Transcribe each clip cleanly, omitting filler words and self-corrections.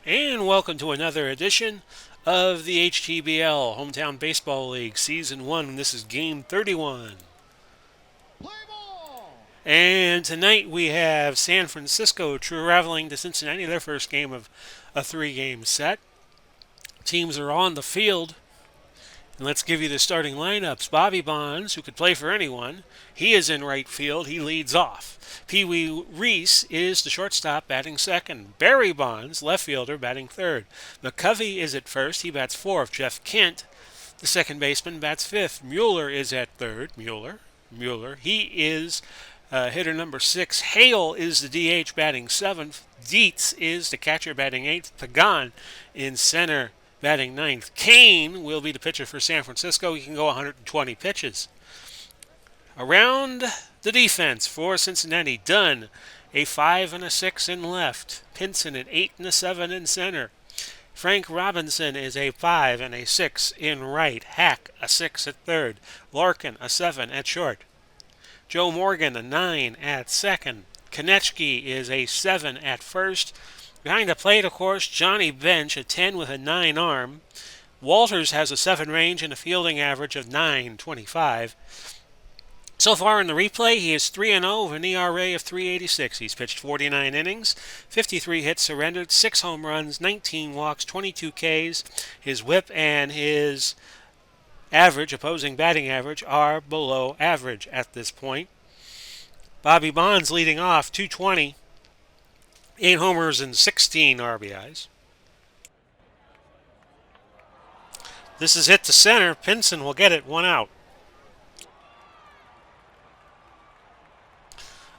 And welcome to another edition of the HTBL Hometown Baseball League Season 1. This is Game 31. And tonight we have San Francisco traveling to Cincinnati, their first game of a 3-game set. Teams are on the field. And let's give you the starting lineups. Bobby Bonds, who could play for anyone, he is in right field. He leads off. Wee Reese is the shortstop, batting second. Barry Bonds, left fielder, batting third. McCovey is at first. He bats fourth. Jeff Kent, the second baseman, bats fifth. Mueller is at third. Mueller. He is hitter number 6. Hale is the DH, batting seventh. Dietz is the catcher, batting eighth. Pagan in center, batting ninth. Kane will be the pitcher for San Francisco. He can go 120 pitches. Around the defense for Cincinnati, Dunn, a 5 and a 6 in left. Pinson, an 8 and a 7 in center. Frank Robinson is a 5 and a 6 in right. Hack, a 6 at third. Larkin, a 7 at short. Joe Morgan, a 9 at second. Konechny is a 7 at first. Behind the plate, of course, Johnny Bench, a 10 with a 9 arm. Walters has a 7 range and a fielding average of .925. So far in the replay, he is 3-0 with an ERA of .386. He's pitched 49 innings, 53 hits surrendered, 6 home runs, 19 walks, 22 Ks. His whip and his average, opposing batting average, are below average at this point. Bobby Bonds leading off, 220. 8 homers and 16 RBIs. This is hit to center. Pinson will get it, 1 out.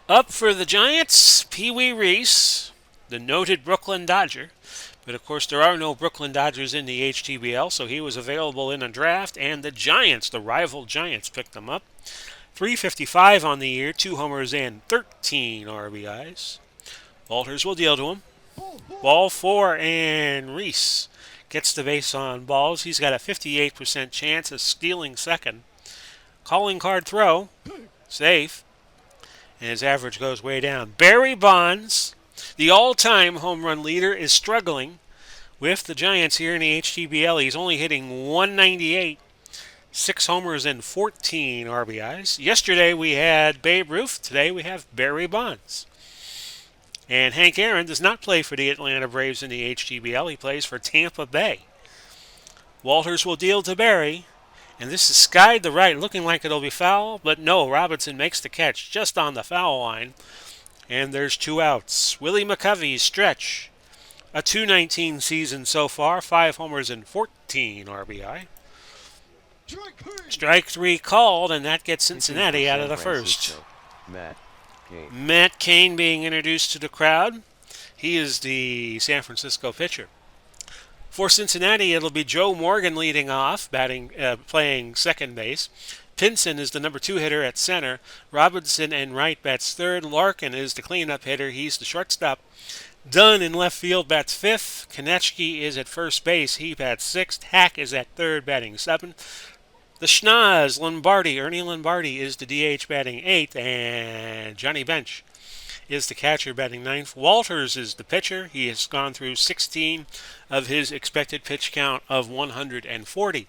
Up for the Giants, Wee Reese, the noted Brooklyn Dodger. But of course there are no Brooklyn Dodgers in the HTBL, so he was available in a draft, and the Giants, the rival Giants, picked him up. .355 on the year, 2 homers and 13 RBIs. Walters will deal to him. Ball 4, and Reese gets the base on balls. He's got a 58% chance of stealing second. Calling card throw. Safe. And his average goes way down. Barry Bonds, the all-time home run leader, is struggling with the Giants here in the HTBL. He's only hitting .198. 6 homers and 14 RBIs. Yesterday we had Babe Ruth. Today we have Barry Bonds. And Hank Aaron does not play for the Atlanta Braves in the HTBL. He plays for Tampa Bay. Walters will deal to Barry. And this is skied to right, looking like it'll be foul. But no, Robinson makes the catch just on the foul line. And there's 2 outs. Willie McCovey's stretch. A .219 season so far. 5 homers and 14 RBI. Strike 3 called, and that gets Cincinnati out of the first. Matt Cain being introduced to the crowd. He is the San Francisco pitcher. For Cincinnati, it'll be Joe Morgan leading off, playing second base. Pinson is the number 2 hitter at center. Robinson in right bats third. Larkin is the cleanup hitter. He's the shortstop. Dunn in left field bats fifth. Konechny is at first base. He bats sixth. Hack is at third, batting seventh. The Schnoz, Ernie Lombardi, is the DH, batting 8th, and Johnny Bench is the catcher, batting 9th. Walters is the pitcher. He has gone through 16 of his expected pitch count of 140.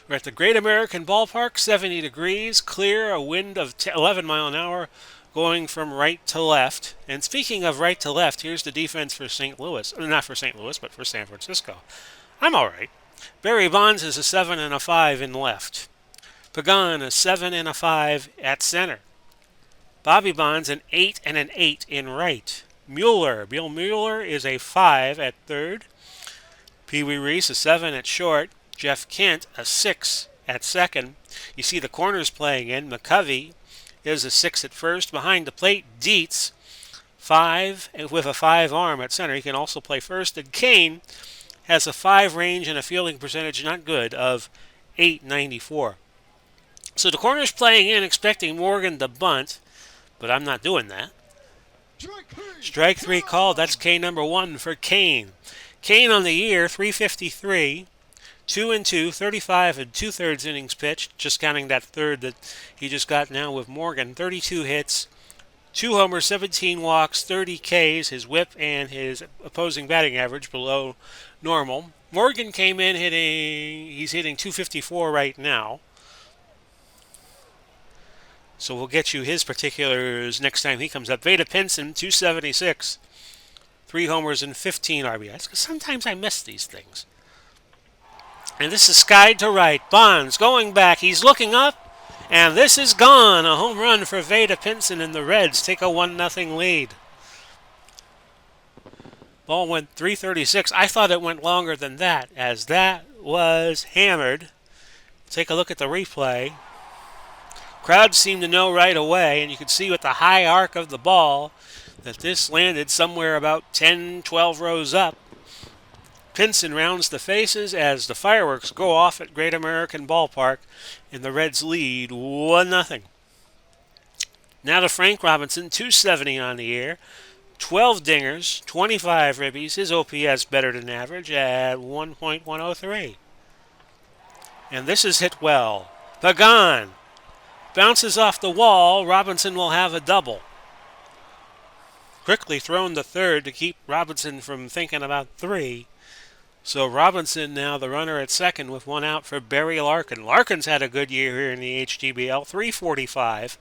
We're at the Great American Ballpark, 70 degrees, clear, a wind of 11 mile an hour going from right to left. And speaking of right to left, here's the defense for St. Louis. Not for St. Louis, but for San Francisco. I'm all right. Barry Bonds is a 7 and a 5 in left. Pagan, a 7 and a 5 at center. Bobby Bonds, an 8 and an 8 in right. Bill Mueller is a 5 at third. Wee Reese, a 7 at short. Jeff Kent, a 6 at second. You see the corners playing in. McCovey is a 6 at first. Behind the plate, Dietz, 5 with a 5 arm at center. He can also play first. And Kane has a 5 range and a fielding percentage, not good, of .894. So the corner's playing in, expecting Morgan to bunt, but I'm not doing that. Strike 3 called. That's K number 1 for Kane. Kane on the year, .353, 2-2, 35 2/3 innings pitched, just counting that third that he just got now with Morgan. 32 hits, 2 homers, 17 walks, 30 Ks. His whip and his opposing batting average below normal. Morgan came in he's hitting 254 right now. So we'll get you his particulars next time he comes up. Vada Pinson, 276. 3 homers and 15 RBIs. Because sometimes I miss these things. And this is skied to right. Bonds going back. He's looking up. And this is gone. A home run for Vada Pinson, and the Reds take a 1-0 lead. Ball went 336. I thought it went longer than that, as that was hammered. Take a look at the replay. Crowd seemed to know right away, and you could see with the high arc of the ball that this landed somewhere about 10, 12 rows up. Pinson rounds the faces as the fireworks go off at Great American Ballpark, and the Reds lead 1-0. Now to Frank Robinson, 270 on the year, 12 dingers, 25 ribbies, his OPS better than average at 1.103. And this is hit well. Pagan bounces off the wall. Robinson will have a double. Quickly thrown to third to keep Robinson from thinking about 3. So Robinson now the runner at second with 1 out for Barry Larkin. Larkin's had a good year here in the HTBL. 345.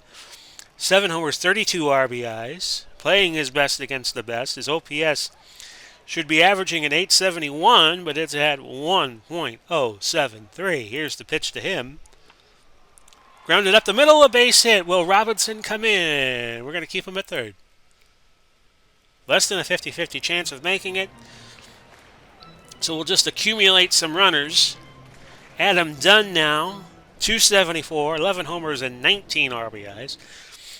7 homers, 32 RBIs. Playing his best against the best. His OPS should be averaging an 871, but it's at 1.073. Here's the pitch to him. Grounded up the middle, a base hit. Will Robinson come in? We're going to keep him at third. Less than a 50-50 chance of making it. So we'll just accumulate some runners. Adam Dunn now, 274, 11 homers and 19 RBIs.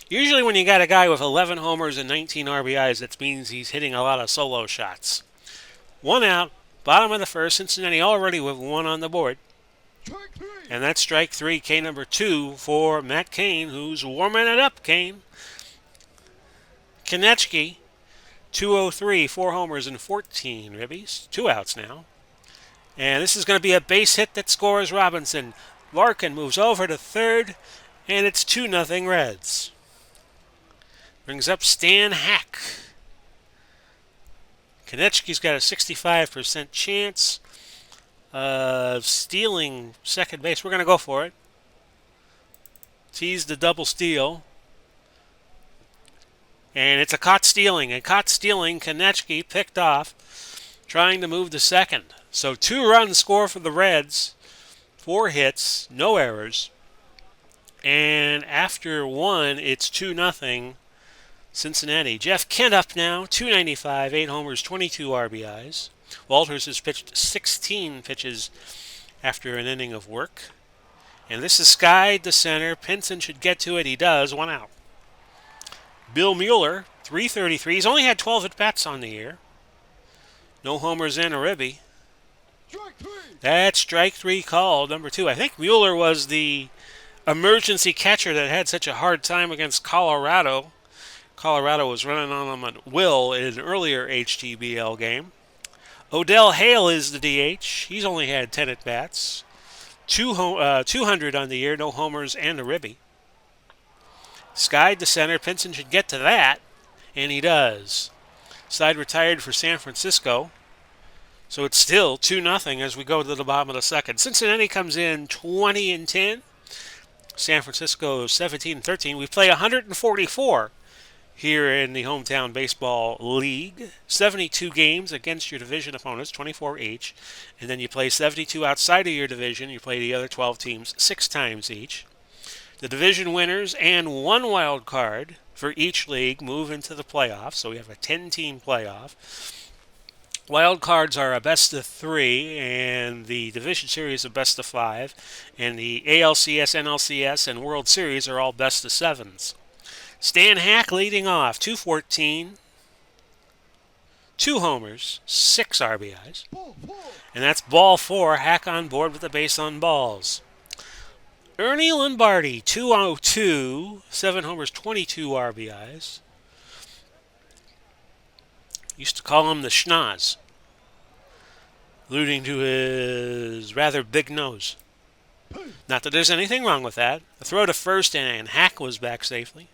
Usually when you got a guy with 11 homers and 19 RBIs, that means he's hitting a lot of solo shots. 1 out, bottom of the first. Cincinnati already with 1 on the board. And that's strike 3, K number 2 for Matt Cain, who's warming it up, Cain. Konechny, 203, 4 homers and 14 ribbies. 2 outs now. And this is going to be a base hit that scores Robinson. Larkin moves over to third, and it's 2-0 Reds. Brings up Stan Hack. Konechny's got a 65% chance of stealing second base. We're going to go for it. Tease the double steal. And it's a caught stealing. And caught stealing, Konechny picked off, trying to move to second. So 2 runs score for the Reds. 4 hits, no errors. And after 1, it's 2-0 Cincinnati. Jeff Kent up now, 295, 8 homers, 22 RBIs. Walters has pitched 16 pitches after an inning of work. And this is skied to center. Pinson should get to it. He does. 1 out. Bill Mueller, 333. He's only had 12 at-bats on the year. No homers and a ribby. That's strike 3 called, number 2. I think Mueller was the emergency catcher that had such a hard time against Colorado. Colorado was running on them at will in an earlier HTBL game. Odell Hale is the DH. He's only had 10 at-bats. 200 on the year, no homers and a ribby. Skied to center. Pinson should get to that, and he does. Side retired for San Francisco. So it's still 2-0 as we go to the bottom of the second. Cincinnati comes in 20-10. San Francisco 17-13. We play 144 here in the Hometown Baseball League. 72 games against your division opponents, 24 each. And then you play 72 outside of your division. You play the other 12 teams 6 times each. The division winners and 1 wild card for each league move into the playoffs. So we have a 10-team playoff. Wild cards are a best of 3, and the division series a best of 5. And the ALCS, NLCS, and World Series are all best of 7s. Stan Hack leading off, 214, 2 homers, 6 RBIs. And that's ball 4, Hack on board with the base on balls. Ernie Lombardi, 202, 7 homers, 22 RBIs. Used to call him the schnoz, alluding to his rather big nose. Not that there's anything wrong with that. A throw to first, and Hack was back safely.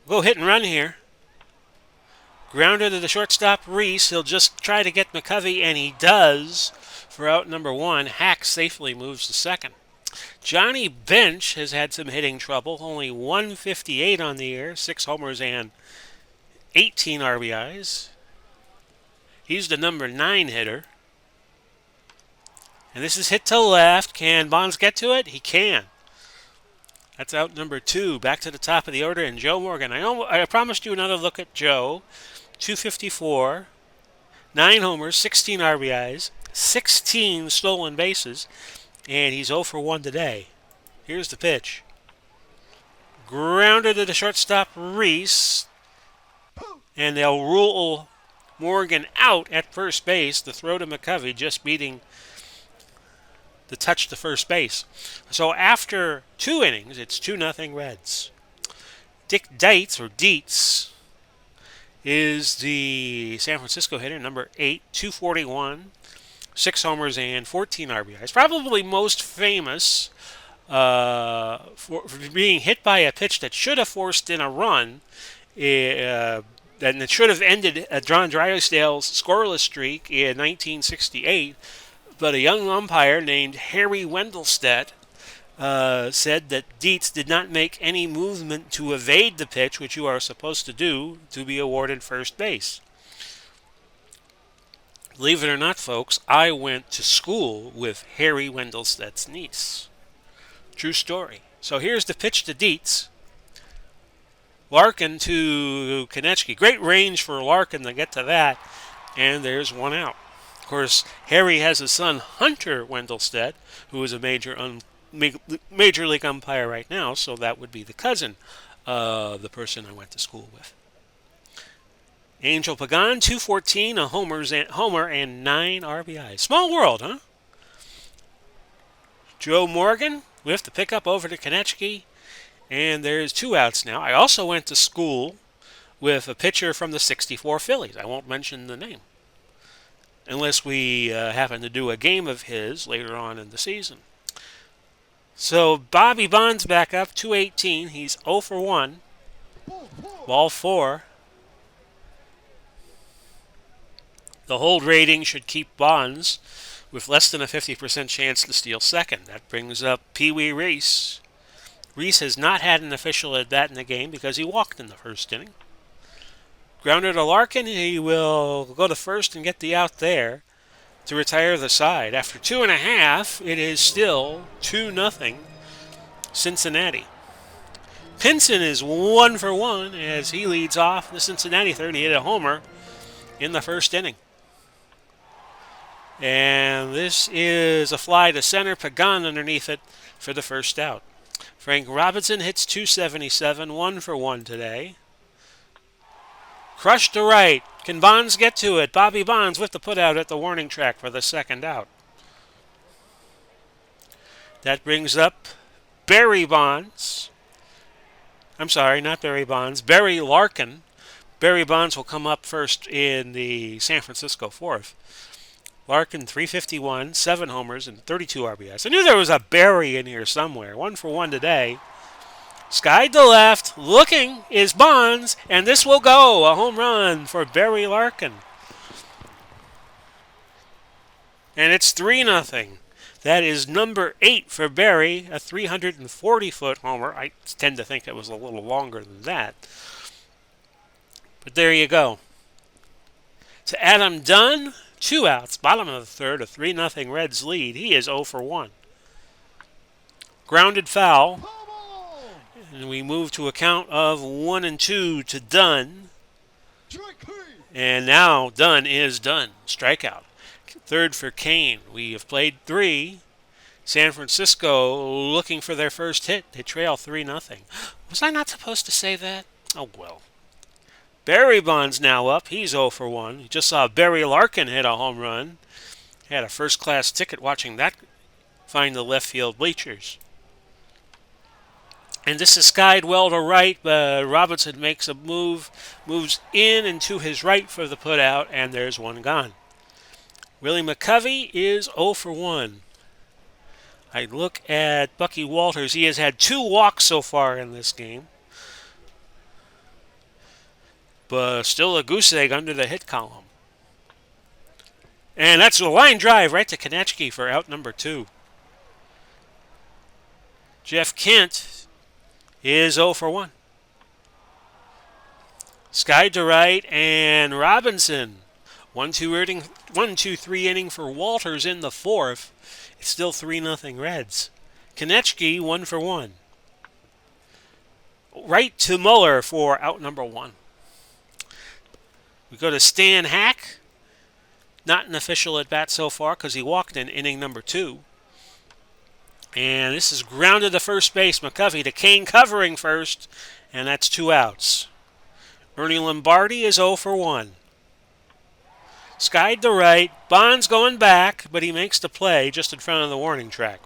Go hit and run here. Grounded to the shortstop, Reese. He'll just try to get McCovey, and he does. For out number 1, Hack safely moves to second. Johnny Bench has had some hitting trouble. Only 158 on the year, 6 homers and 18 RBIs. He's the number 9 hitter. And this is hit to left. Can Bonds get to it? He can. That's out number 2. Back to the top of the order, and Joe Morgan. I promised you another look at Joe. 254, 9 homers, 16 RBIs, 16 stolen bases, and he's 0 for 1 today. Here's the pitch. Grounded to the shortstop, Reese, and they'll rule Morgan out at first base. The throw to McCovey just beating the touch to first base. So after 2 innings, it's 2-0 Reds. Dick Dietz is the San Francisco hitter, number 8, 241, 6 homers and 14 RBIs. Probably most famous for being hit by a pitch that should have forced in a run, and it should have ended John Drysdale's scoreless streak in 1968. But a young umpire named Harry Wendelstedt said that Dietz did not make any movement to evade the pitch, which you are supposed to do to be awarded first base. Believe it or not, folks, I went to school with Harry Wendelstedt's niece. True story. So here's the pitch to Dietz. Larkin to Konechny. Great range for Larkin to get to that. And there's 1 out. Of course, Harry has a son, Hunter Wendelstedt, who is a major league umpire right now, so that would be the cousin of the person I went to school with. Angel Pagan, 214, a homer and 9 RBIs. Small world, huh? Joe Morgan with the pickup over to Konechny, and there's 2 outs now. I also went to school with a pitcher from the 64 Phillies. I won't mention the name, unless we happen to do a game of his later on in the season. So Bobby Bonds back up, 218. He's 0 for 1. Ball 4. The hold rating should keep Bonds with less than a 50% chance to steal second. That brings up Wee Reese. Reese has not had an official at bat in the game because he walked in the first inning. Grounder to Larkin. He will go to first and get the out there to retire the side. After 2.5, it is still 2-0 Cincinnati. Pinson is 1 for 1 as he leads off the Cincinnati third. He hit a homer in the first inning. And this is a fly to center. Pagan underneath it for the first out. Frank Robinson hits 277, 1 for 1 today. Crushed to right. Can Bonds get to it? Bobby Bonds with the putout at the warning track for the second out. That brings up Barry Bonds. I'm sorry, not Barry Bonds. Barry Larkin. Barry Bonds will come up first in the San Francisco fourth. Larkin, 351, 7 homers, and 32 RBIs. I knew there was a Barry in here somewhere. 1 for 1 today. Skied to left, looking is Bonds, and this will go. A home run for Barry Larkin. And it's 3-0. That is number 8 for Barry, a 340-foot homer. I tend to think it was a little longer than that. But there you go. To Adam Dunn, 2 outs, bottom of the third, a 3-0 Reds lead. He is 0 for 1. Grounded foul. And we move to a count of 1-2 to Dunn. And now Dunn is done. Strikeout. Third for Kane. We have played 3. San Francisco looking for their first hit. They trail 3-0. Was I not supposed to say that? Oh, well. Barry Bonds now up. He's 0 for 1. You just saw Barry Larkin hit a home run. Had a first-class ticket watching that find the left field bleachers. And this is skied well to right, but Robinson makes a move, moves in and to his right for the putout, and there's one gone. Willie McCovey is 0 for 1. I look at Bucky Walters. He has had 2 walks so far in this game. but still a goose egg under the hit column. And that's a line drive right to Konechny for out number 2. Jeff Kent is 0 for 1. Sky to right and Robinson. 1-2-3 inning for Walters in the 4th. It's still 3-0 Reds. Konechny 1 for 1. Right to Muller for out number 1. We go to Stan Hack. Not an official at bat so far because he walked in inning number 2. And this is grounded to first base. McCovey to Kane covering first. And that's 2 outs. Ernie Lombardi is 0 for 1. Skied to right. Bonds going back, but he makes the play just in front of the warning track.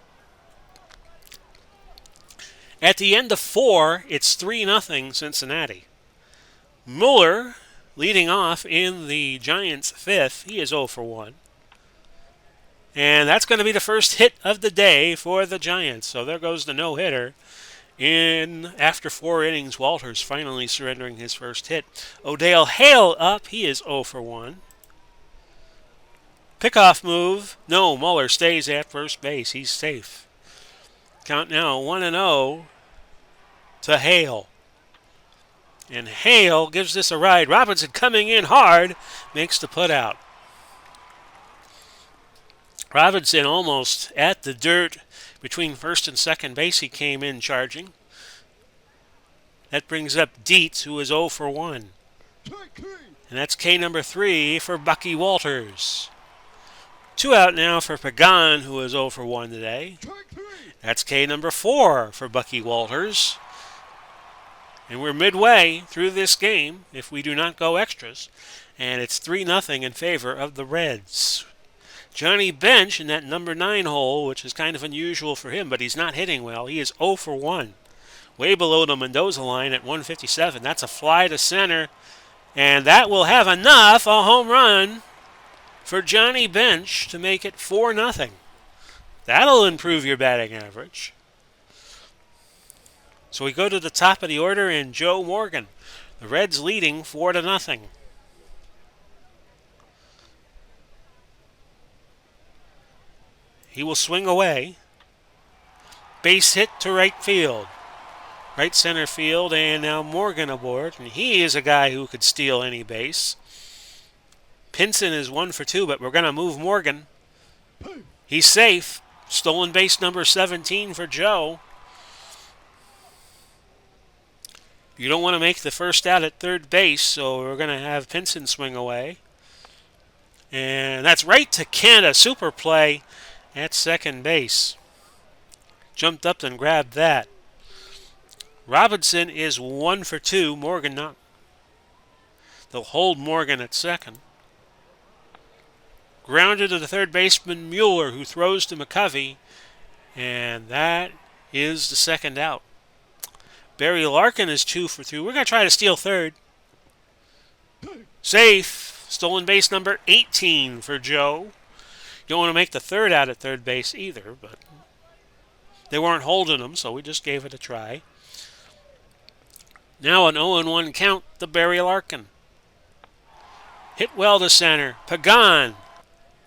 At the end of 4, it's 3-0 Cincinnati. Mueller leading off in the Giants' 5th. He is 0 for 1. And that's going to be the first hit of the day for the Giants. So there goes the no-hitter. After 4 innings, Walters finally surrendering his first hit. O'Dale Hale up. He is 0 for 1. Pickoff move. No, Mueller stays at first base. He's safe. Count now 1-0 to Hale. And Hale gives this a ride. Robinson coming in hard. Makes the putout. Robinson almost at the dirt between first and second base. He came in charging. That brings up Dietz, who is 0 for 1. And that's K number 3 for Bucky Walters. 2 out now for Pagan, who is 0 for 1 today. That's K number 4 for Bucky Walters. And we're midway through this game, if we do not go extras. And it's 3-0 in favor of the Reds. Johnny Bench in that number 9 hole, which is kind of unusual for him, but he's not hitting well. He is 0 for 1. Way below the Mendoza line at 157. That's a fly to center. And that will have enough, a home run, for Johnny Bench to make it 4-0. That'll improve your batting average. So we go to the top of the order and Joe Morgan. The Reds leading 4-0. He will swing away. Base hit to right field. Right center field, and now Morgan aboard. And he is a guy who could steal any base. Pinson is 1 for 2, but we're going to move Morgan. He's safe. Stolen base number 17 for Joe. You don't want to make the first out at third base, so we're going to have Pinson swing away. And that's right to Kent, a super play at second base. Jumped up and grabbed that. Robinson is 1 for 2. Morgan not. They'll hold Morgan at second. Grounded to the third baseman Mueller, who throws to McCovey. And that is the second out. Barry Larkin is 2 for 2. We're going to try to steal third. Safe. Stolen base number 18 for Joe. You don't want to make the third out at third base either, but they weren't holding him, so we just gave it a try. Now an 0-1 count to Barry Larkin. Hit well to center. Pagan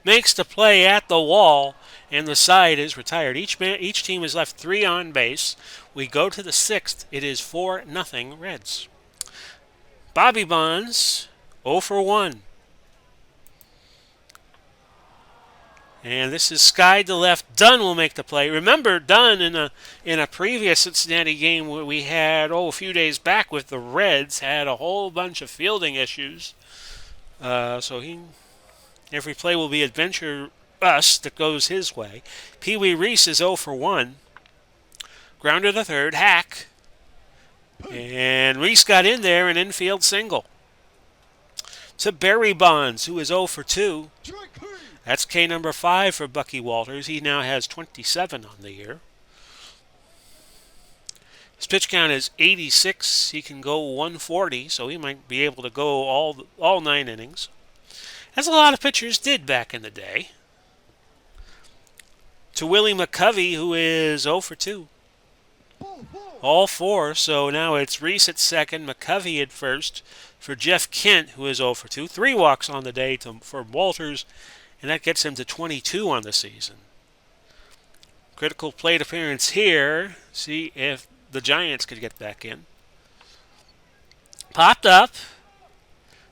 makes the play at the wall, and the side is retired. Each team is left 3 on base. We go to the 6th. It is 4-0 Reds. Bobby Bonds, 0 for 1. And this is skied to left. Dunn will make the play. Remember Dunn in a previous Cincinnati game where we had a few days back with the Reds had a whole bunch of fielding issues. So every play will be adventure us that goes his way. Wee Reese is 0 for 1. Grounder to third. Hack. And Reese got in there, an infield single. To Barry Bonds, who is 0 for 2. That's K number 5 for Bucky Walters. He now has 27 on the year. His pitch count is 86. He can go 140, so he might be able to go all 9 innings. As a lot of pitchers did back in the day. To Willie McCovey, who is 0 for 2. All four, so now it's Reese at second, McCovey at first for Jeff Kent, who is 0 for 2. 3 walks on the day for Walters, and that gets him to 22 on the season. Critical plate appearance here. See if the Giants could get back in. Popped up.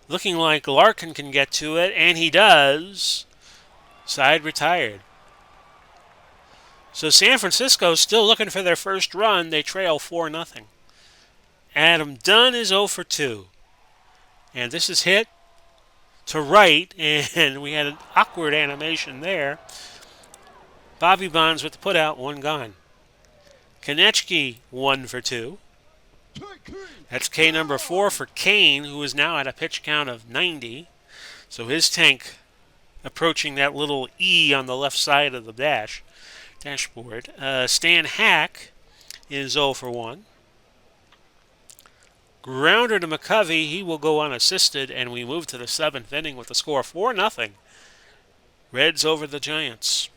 Looking like Larkin can get to it, and he does. Side retired. So San Francisco still looking for their first run. They trail 4-0. Adam Dunn is 0 for 2. And this is hit to right, and we had an awkward animation there. Bobby Bonds with the putout, 1 gone. Konechny, 1 for 2. That's K number 4 for Kane, who is now at a pitch count of 90. So his tank approaching that little E on the left side of the dashboard. Stan Hack is 0 for 1. Grounder to McCovey. He will go unassisted, and we move to the 7th inning with the score 4-0. Reds over the Giants.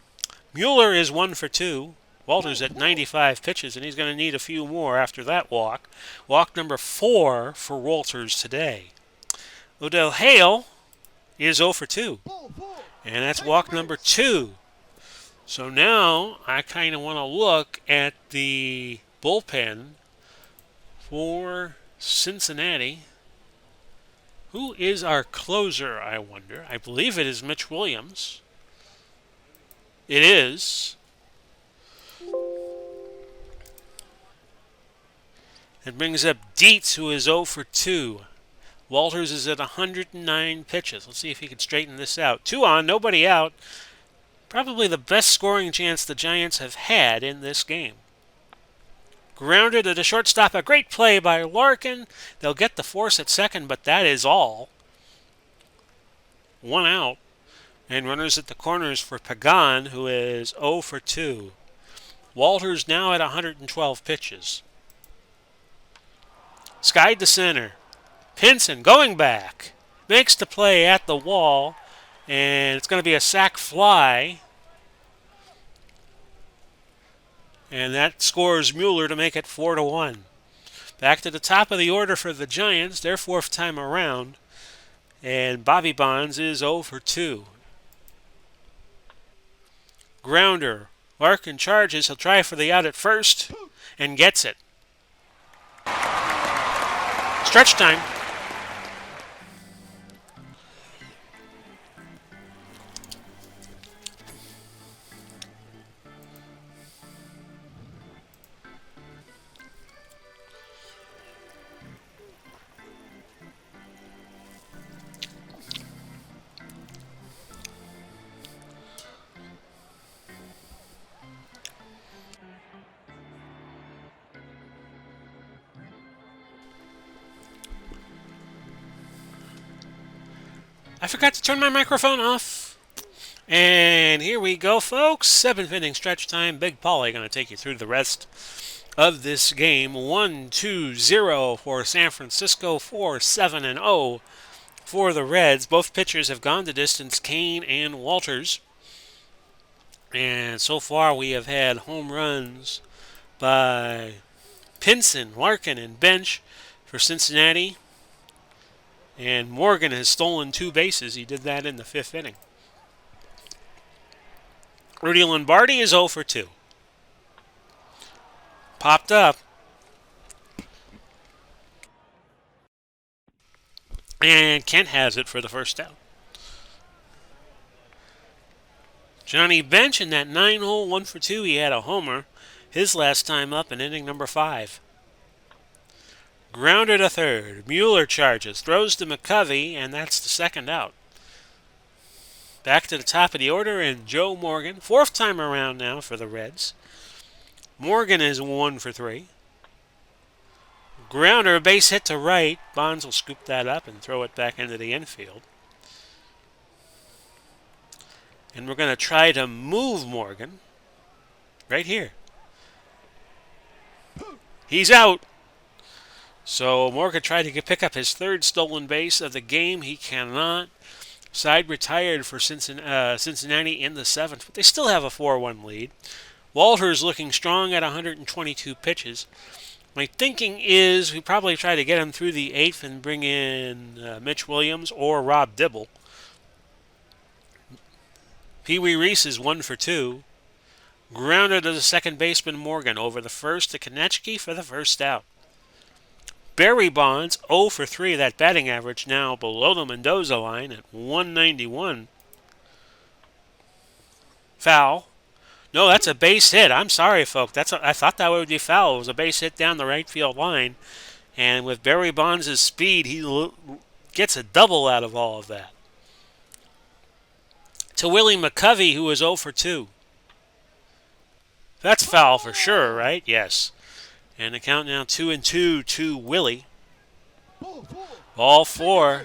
Mueller is 1 for 2. Walters at 95 pitches, and he's going to need a few more after that walk. Walk number 4 for Walters today. Odell Hale is 0 for 2. And that's walk number 2. So now I kind of want to look at the bullpen for Cincinnati. Who is our closer, I wonder? I believe it is Mitch Williams. It is. It brings up Dietz, who is 0 for 2. Walters is at 109 pitches. Let's see if he can straighten this out. 2 on, nobody out. Probably the best scoring chance the Giants have had in this game. Grounded to the shortstop. A great play by Larkin. They'll get the force at second, but that is all. 1 out. And runners at the corners for Pagan, who is 0 for 2. Walters now at 112 pitches. Skied to center. Pinson going back. Makes the play at the wall. And it's going to be a sac fly. And that scores Mueller to make it 4-1. Back to the top of the order for the Giants, their 4th time around. And Bobby Bonds is 0 for 2. Grounder. Larkin charges. He'll try for the out at first and gets it. Stretch time. I forgot to turn my microphone off. And here we go, folks. 7th inning stretch time. Big Paulie going to take you through the rest of this game. 1-2-0 for San Francisco. 4-7-0 for the Reds. Both pitchers have gone the distance, Kane and Walters. And so far we have had home runs by Pinson, Larkin, and Bench for Cincinnati. And Morgan has stolen 2 bases. He did that in the 5th inning. Rudy Lombardi is 0 for 2. Popped up. And Kent has it for the first out. Johnny Bench in that 9-hole 1 for 2. He had a homer his last time up in inning number 5. Grounder to third. Mueller charges. Throws to McCovey, and that's the second out. Back to the top of the order, and Joe Morgan. 4th time around now for the Reds. Morgan is 1 for 3. Grounder, base hit to right. Bonds will scoop that up and throw it back into the infield. And we're going to try to move Morgan right here. He's out. So Morgan tried to pick up his 3rd stolen base of the game. He cannot. Side retired for Cincinnati in the 7th, but they still have a 4-1 lead. Walters looking strong at 122 pitches. My thinking is we probably try to get him through the 8th and bring in Mitch Williams or Rob Dibble. Wee Reese is 1 for 2. Grounded to the second baseman Morgan. Over the first to Konechny for the first out. Barry Bonds 0 for 3. That batting average now below the Mendoza line at 191. Foul. No, that's a base hit. I'm sorry, folks. I thought that would be foul. It was a base hit down the right field line. And with Barry Bonds' speed, he gets a double out of all of that. To Willie McCovey, who was 0 for 2. That's foul for sure, right? Yes. And the count now 2-2 to Willie. Ball 4.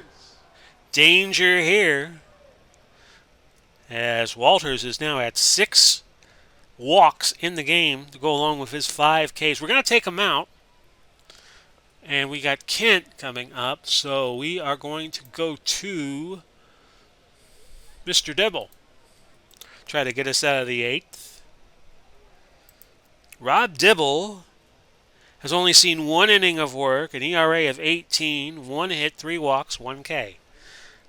Danger here, as Walters is now at 6 walks in the game to go along with his 5 Ks. We're going to take him out. And we got Kent coming up, so we are going to go to Mr. Dibble. Try to get us out of the 8th. Rob Dibble has only seen 1 inning of work, an ERA of 18, 1 hit, 3 walks, 1 K.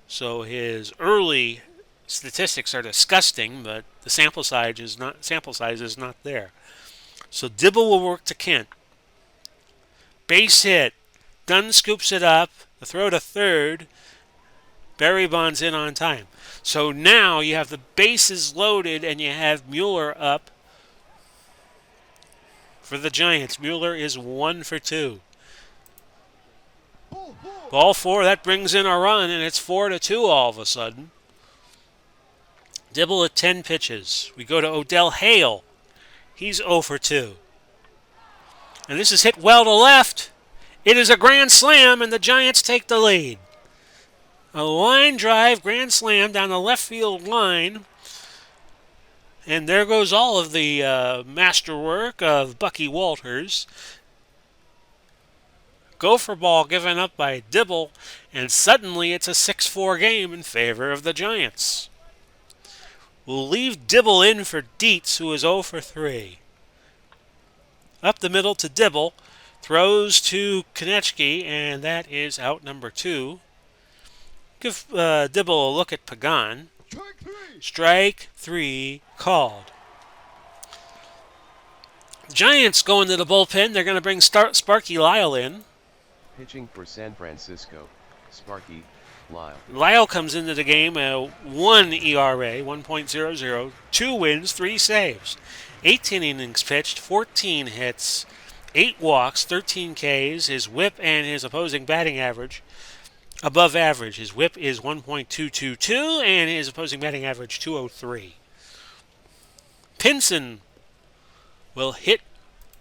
So his early statistics are disgusting, but the sample size is not there. So Dibble will work to Kent. Base hit. Dunn scoops it up. The throw to third. Barry Bonds in on time. So now you have the bases loaded and you have Mueller up for the Giants. Mueller is 1 for 2. Ball 4, that brings in a run, and it's 4-2 all of a sudden. Dibble at 10 pitches. We go to Odell Hale. He's 0 for 2. And this is hit well to left. It is a grand slam, and the Giants take the lead. A line drive grand slam down the left field line. And there goes all of the masterwork of Bucky Walters. Gopher ball given up by Dibble, and suddenly it's a 6-4 game in favor of the Giants. We'll leave Dibble in for Dietz, who is 0 for 3. Up the middle to Dibble, throws to Konechny, and that is out number 2. Give Dibble a look at Pagan. Strike 3 called. Giants go into the bullpen. They're going to bring Sparky Lyle in. Pitching for San Francisco, Sparky Lyle. Lyle comes into the game at 1 ERA, 1.00, 2 wins, 3 saves. 18 innings pitched, 14 hits, 8 walks, 13 Ks. His whip and his opposing batting average above average. His whip is 1.222 and his opposing batting average 203. Pinson will hit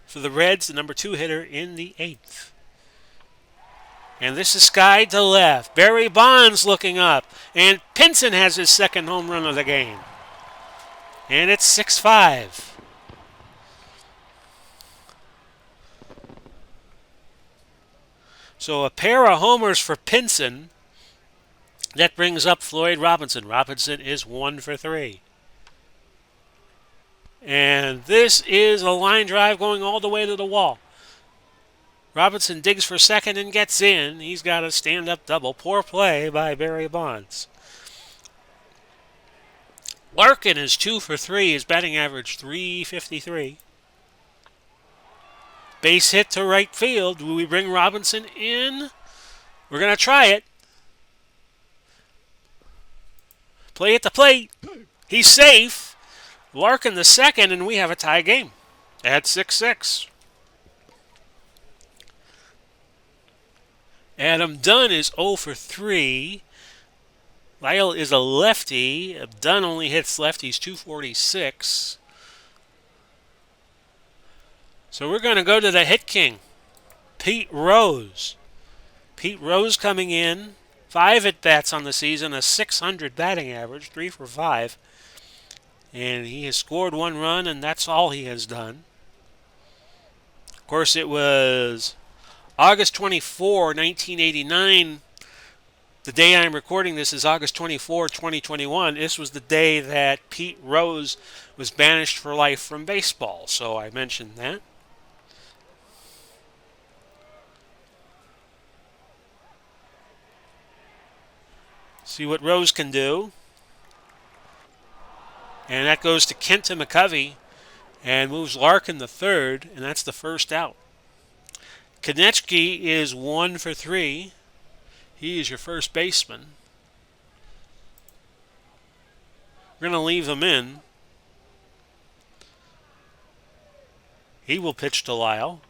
for the Reds, the number 2 hitter in the 8th. And this is skied to left. Barry Bonds looking up. And Pinson has his second home run of the game. And it's 6-5. So a pair of homers for Pinson. That brings up Floyd Robinson. Robinson is 1 for 3. And this is a line drive going all the way to the wall. Robinson digs for second and gets in. He's got a stand-up double. Poor play by Barry Bonds. Larkin is 2 for 3. His batting average .353. Base hit to right field. Will we bring Robinson in? We're going to try it. Play at the plate. He's safe. Larkin the second, and we have a tie game at 6-6. Adam Dunn is 0 for 3. Lyle is a lefty. Dunn only hits lefties, .246. So we're going to go to the hit king, Pete Rose. Pete Rose coming in, 5 at-bats on the season, a .600 batting average, 3 for 5. And he has scored 1 run, and that's all he has done. Of course, it was August 24, 1989. The day I'm recording this is August 24, 2021. This was the day that Pete Rose was banished for life from baseball, so I mentioned that. See what Rose can do. And that goes to Kenta McCovey and moves Larkin the third, and that's the first out. Konechny is 1 for 3. He is your first baseman. We're going to leave him in. He will pitch to Lyle.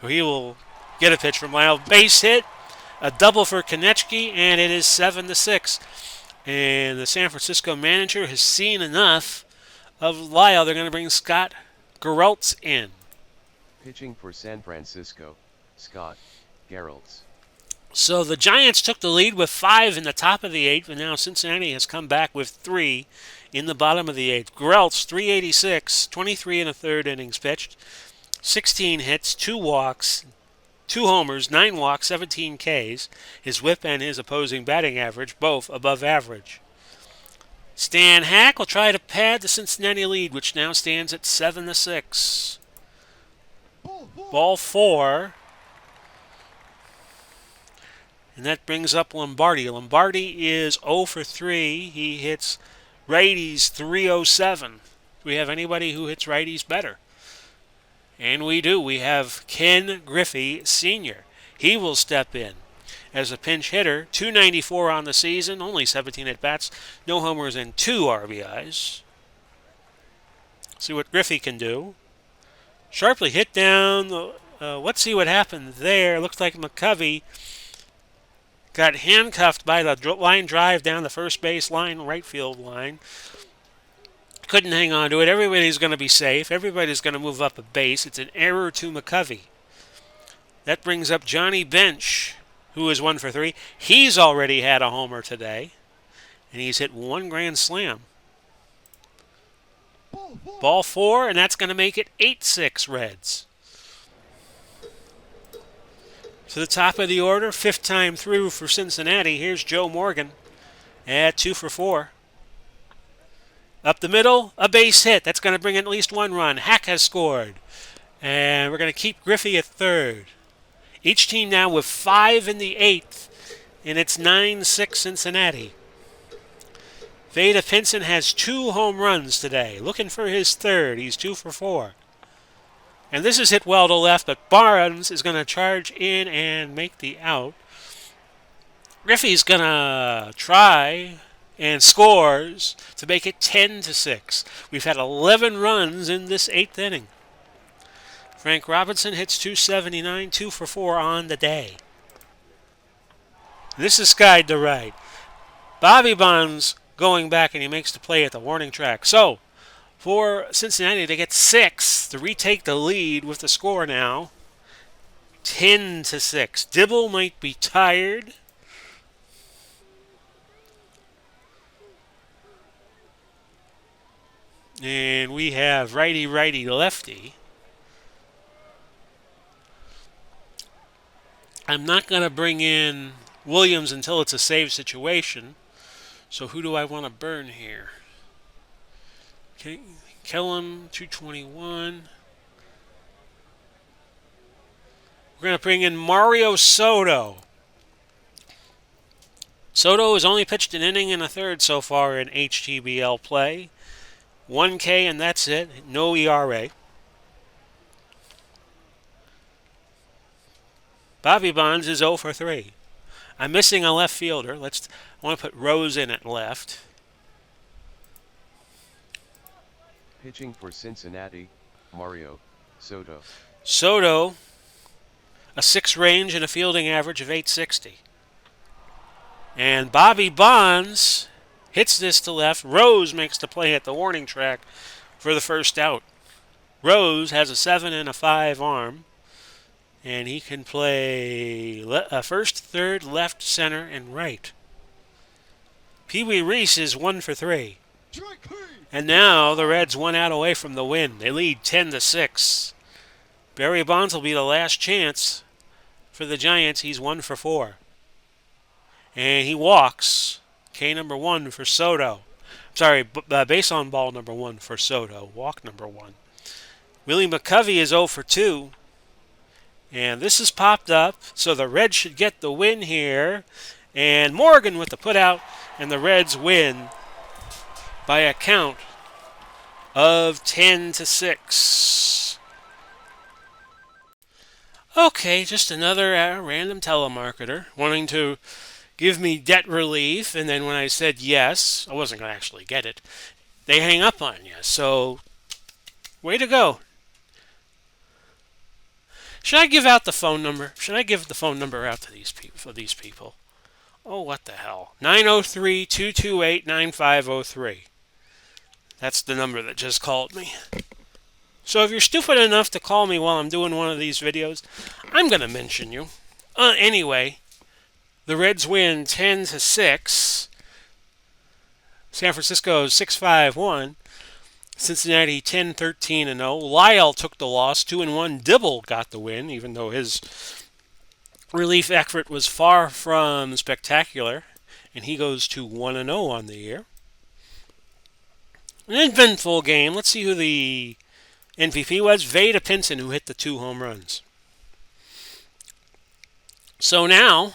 Or he will get a pitch from Lyle. Base hit. A double for Konechny, and it is 7-6. And the San Francisco manager has seen enough of Lyle. They're going to bring Scott Geraltz in. Pitching for San Francisco, Scott Geraltz. So the Giants took the lead with 5 in the top of the 8th, and now Cincinnati has come back with 3 in the bottom of the 8th. Geraltz, 386, 23 and a third innings pitched, 16 hits, 2 walks, 2 homers, 9 walks, 17 Ks. His whip and his opposing batting average, both above average. Stan Hack will try to pad the Cincinnati lead, which now stands at 7-6. Ball 4. And that brings up Lombardi. Lombardi is 0 for 3. He hits righties 307. Do we have anybody who hits righties better? And we do. We have Ken Griffey Sr. He will step in as a pinch hitter. 294 on the season, only 17 at-bats, no homers and 2 RBIs. See what Griffey can do. Sharply hit down. Let's see what happened there. Looks like McCovey got handcuffed by the line drive down the first base line, right field line. Couldn't hang on to it. Everybody's going to be safe. Everybody's going to move up a base. It's an error to McCovey. That brings up Johnny Bench, who is 1 for 3. He's already had a homer today, and he's hit 1 grand slam. Ball 4, and that's going to make it 8-6 Reds. To the top of the order, 5th time through for Cincinnati. Here's Joe Morgan at 2 for 4. Up the middle, a base hit. That's going to bring in at least 1 run. Hack has scored. And we're going to keep Griffey at 3rd. Each team now with 5 in the 8th, and it's 9-6 Cincinnati. Vada Pinson has 2 home runs today. Looking for his 3rd. He's 2 for 4. And this is hit well to left, but Barnes is going to charge in and make the out. Griffey's going to try and scores to make it 10-6. We've had 11 runs in this 8th inning. Frank Robinson hits 279, 2 for 4 on the day. This is skied to right. Bobby Bonds going back, and he makes the play at the warning track. So, for Cincinnati, they get 6 to retake the lead with the score now 10-6. Dibble might be tired. And we have righty, lefty. I'm not going to bring in Williams until it's a save situation. So who do I want to burn here? Okay, Kellum, 221. We're going to bring in Mario Soto. Soto has only pitched an inning and a third so far in HTBL play. 1K and that's it. No ERA. Bobby Bonds is 0 for 3. I'm missing a left fielder. I want to put Rose in at left. Pitching for Cincinnati, Mario Soto. Soto, a 6 range and a fielding average of 860. And Bobby Bonds hits this to left. Rose makes the play at the warning track for the first out. Rose has a 7 and a 5 arm. And he can play first, third, left, center, and right. Wee Reese is 1 for 3. And now the Reds 1 out away from the win. They lead 10-6. Barry Bonds will be the last chance for the Giants. He's 1 for 4. And he walks. K number 1 for Soto. Sorry, base on ball number 1 for Soto. Walk number 1. Willie McCovey is 0 for 2. And this has popped up, so the Reds should get the win here And Morgan with the putout, and the Reds win by a count of 10-6. Okay, just another random telemarketer wanting to give me debt relief, and then when I said yes, I wasn't going to actually get it. They hang up on you. So, way to go. Should I give out the phone number? Should I give the phone number out to these people for these people? Oh, what the hell? 903-228-9503. That's the number that just called me. So if you're stupid enough to call me while I'm doing one of these videos, I'm going to mention you. Anyway, the Reds win 10-6. San Francisco 6-5-1. Cincinnati 10-13-0. Lyle took the loss 2-1. Dibble got the win, even though his relief effort was far from spectacular, and he goes to 1-0 on the year. An eventful game. Let's see who the MVP was. Vada Pinson, who hit the 2 home runs. So now,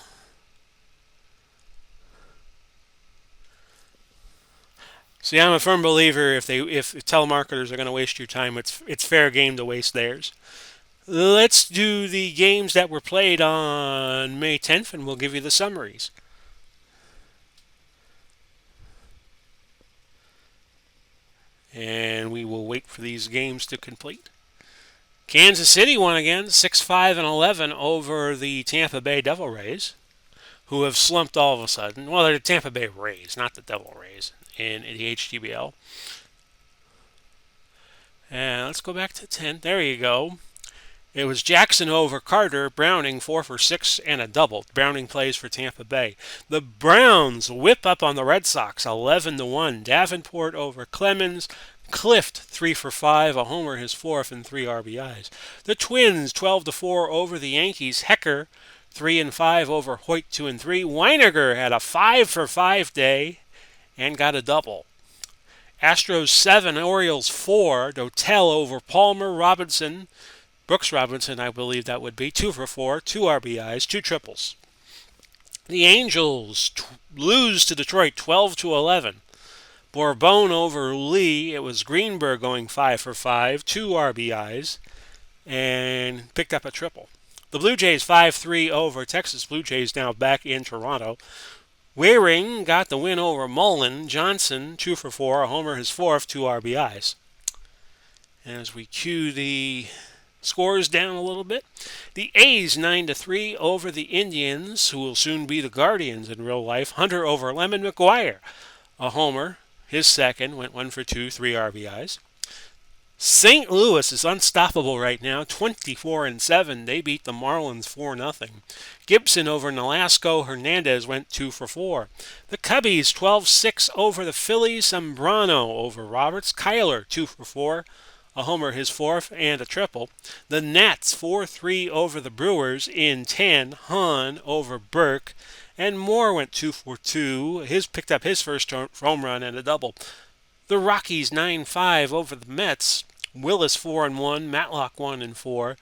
see, I'm a firm believer if telemarketers are going to waste your time, it's fair game to waste theirs. Let's do the games that were played on May 10th, and we'll give you the summaries. And we will wait for these games to complete. Kansas City won again, 6-5-11 over the Tampa Bay Devil Rays, who have slumped all of a sudden. Well, they're the Tampa Bay Rays, not the Devil Rays, in the HTBL. And let's go back to 10. There you go. It was Jackson over Carter, Browning 4 for 6 and a double. Browning plays for Tampa Bay. The Browns whip up on the Red Sox 11-1. Davenport over Clemens. Clift 3 for 5, a homer, his 4th, and 3 RBIs. The Twins 12-4 over the Yankees. Hecker 3 and 5 over Hoyt 2 and 3. Weiniger had a 5 for 5 day and got a double. Astros 7, Orioles 4. Dotel over Palmer. Robinson, Brooks Robinson, I believe that would be 2 for 4, 2 RBIs, 2 triples. The Angels lose to Detroit 12-11. Bourbon over Lee. It was Greenberg going 5 for 5, 2 RBIs, and picked up a triple. The Blue Jays 5-3 over Texas Blue Jays, now back in Toronto. Waring got the win over Mullen. Johnson 2 for 4, a homer, his 4th, 2 RBIs. As we cue the scores down a little bit, the A's 9-3 over the Indians, who will soon be the Guardians in real life. Hunter over Lemon. McGuire, a homer, his 2nd, went 1 for 2, 3 RBIs. St. Louis is unstoppable right now, 24-7. They beat the Marlins 4-0. Gibson over Nolasco. Hernandez went 2 for 4. The Cubbies 12-6 over the Phillies. Zambrano over Roberts. Kyler 2 for 4. A homer, his 4th, and a triple. The Nats 4-3 over the Brewers in 10. Hahn over Burke. And Moore went 2 for 2. Picked up his first home run and a double. The Rockies 9-5 over the Mets. Willis 4-1. Matlock 1 4.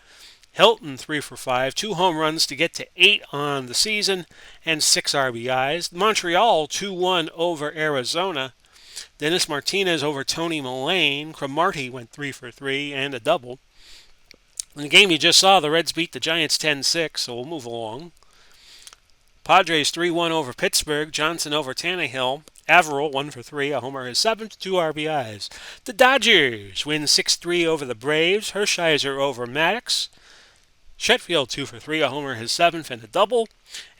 Hilton 3 for 5. 2 home runs to get to 8 on the season and 6 RBIs. Montreal 2-1 over Arizona. Dennis Martinez over Tony Mullane. Cromartie went 3 for 3 and a double. In the game you just saw, the Reds beat the Giants 10-6, so we'll move along. Padres 3-1 over Pittsburgh. Johnson over Tannehill. Averill 1 for 3, a homer, his 7th, 2 RBIs. The Dodgers win 6-3 over the Braves. Hershiser over Maddox. Sheffield 2 for 3, a homer, his 7th, and a double.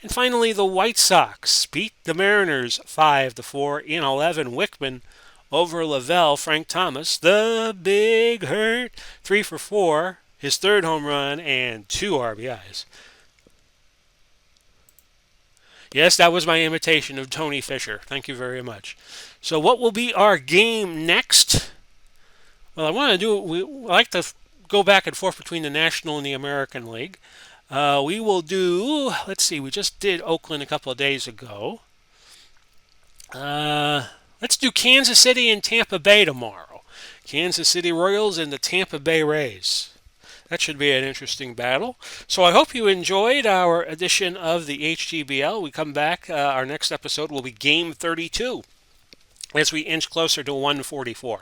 And finally, the White Sox beat the Mariners 5-4 in 11. Wickman over Lavelle. Frank Thomas, the Big Hurt, 3 for 4, his 3rd home run, and 2 RBIs. Yes, that was my imitation of Tony Fisher. Thank you very much. So what will be our game next? Well, I like to go back and forth between the National and the American League. We will do, let's see, we just did Oakland a couple of days ago. Let's do Kansas City and Tampa Bay tomorrow. Kansas City Royals and the Tampa Bay Rays. That should be an interesting battle. So I hope you enjoyed our edition of the HTBL. We come back. Our next episode will be Game 32 as we inch closer to 144.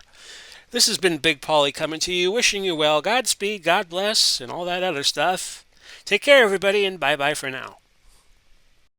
This has been Big Paulie coming to you, wishing you well. Godspeed, God bless, and all that other stuff. Take care, everybody, and bye-bye for now.